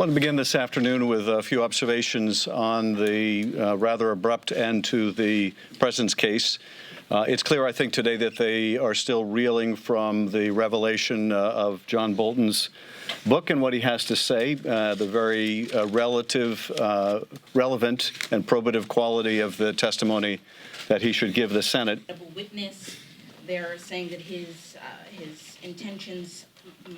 I want to begin this afternoon with a few observations on the rather abrupt end to the president's case. It's clear, I think, today that they are still reeling from the revelation of John Bolton's book and what he has to say, the very relevant and probative quality of the testimony that he should give the Senate. A witness, they're saying that his intentions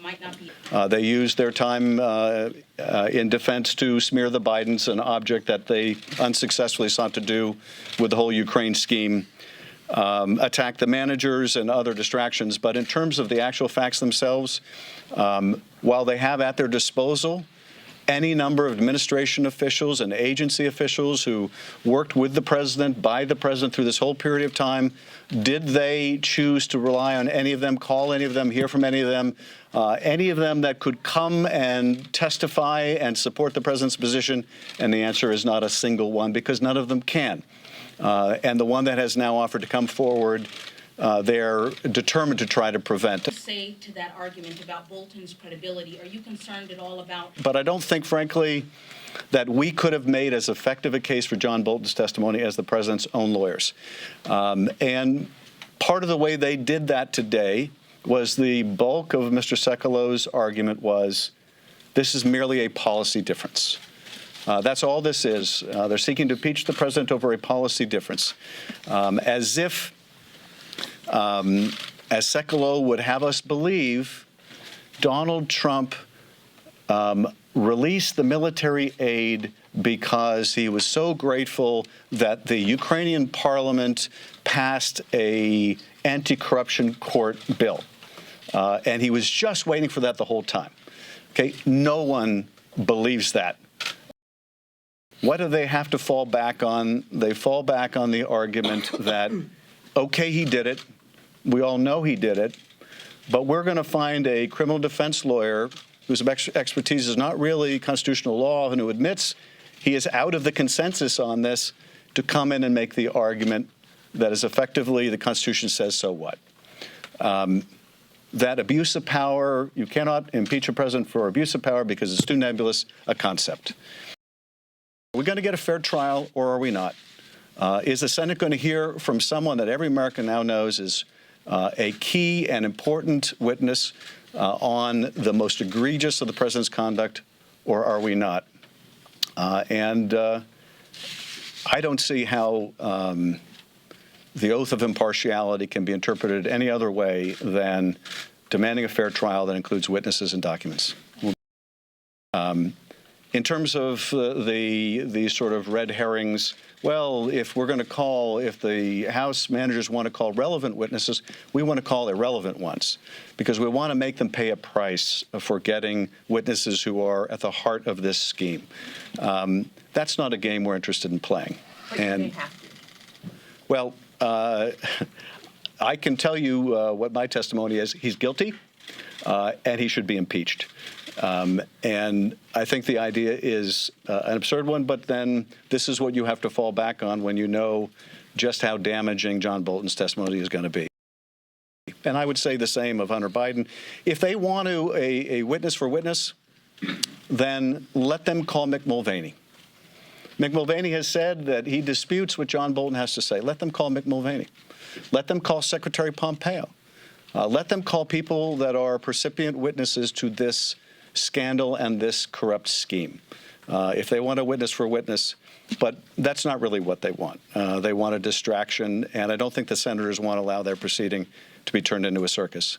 might not be. They used their time in defense to smear the Bidens, an object that they unsuccessfully sought to do with the whole Ukraine scheme, attack the managers and other distractions. But in terms of the actual facts themselves, while they have at their disposal any number of administration officials and agency officials who worked with the president, by the president through this whole period of time, did they choose to rely on any of them, call any of them, hear from any of them that could come and testify and support the president's position? And the answer is not a single one, because none of them can. And the one that has now offered to come forward, they're determined to try to prevent. Say to that argument about Bolton's credibility, are you concerned at all about? But I don't think, frankly, that we could have made as effective a case for John Bolton's testimony as the president's own lawyers. And part of the way they did that today was the bulk of Mr. Sekulow's argument was this is merely a policy difference. That's all this is. They're seeking to impeach the president over a policy difference, as if, as Sekulow would have us believe, Donald Trump released the military aid because he was so grateful that the Ukrainian parliament passed a anti-corruption court bill. And he was just waiting for that the whole time. Okay, no one believes that. What do they have to fall back on? They fall back on the argument that, okay, he did it. We all know he did it. But we're going to find a criminal defense lawyer whose expertise is not really constitutional law and who admits he is out of the consensus on this to come in and make the argument that is effectively the Constitution says so what. That abuse of power, you cannot impeach a president for abuse of power because it's too nebulous a concept. Are we going to get a fair trial or are we not? Is the Senate going to hear from someone that every American now knows is a key and important witness on the most egregious of the president's conduct, or are we not? And I don't see how the oath of impartiality can be interpreted any other way than demanding a fair trial that includes witnesses and documents. In terms of the sort of red herrings, well, if the House managers want to call relevant witnesses, we want to call irrelevant ones, because we want to make them pay a price for getting witnesses who are at the heart of this scheme. That's not a game we're interested in playing. And, well, I can tell you what my testimony is. He's guilty, and he should be impeached. And I think the idea is an absurd one, but then this is what you have to fall back on when you know just how damaging John Bolton's testimony is going to be. And I would say the same of Hunter Biden. If they want to a witness for witness, then let them call Mick Mulvaney. Mick Mulvaney has said that he disputes what John Bolton has to say. Let them call Mick Mulvaney. Let them call Secretary Pompeo. Let them call people that are percipient witnesses to this scandal and this corrupt scheme, if they want a witness for witness. But that's not really what they want. They want a distraction, and I don't think the senators want to allow their proceeding to be turned into a circus.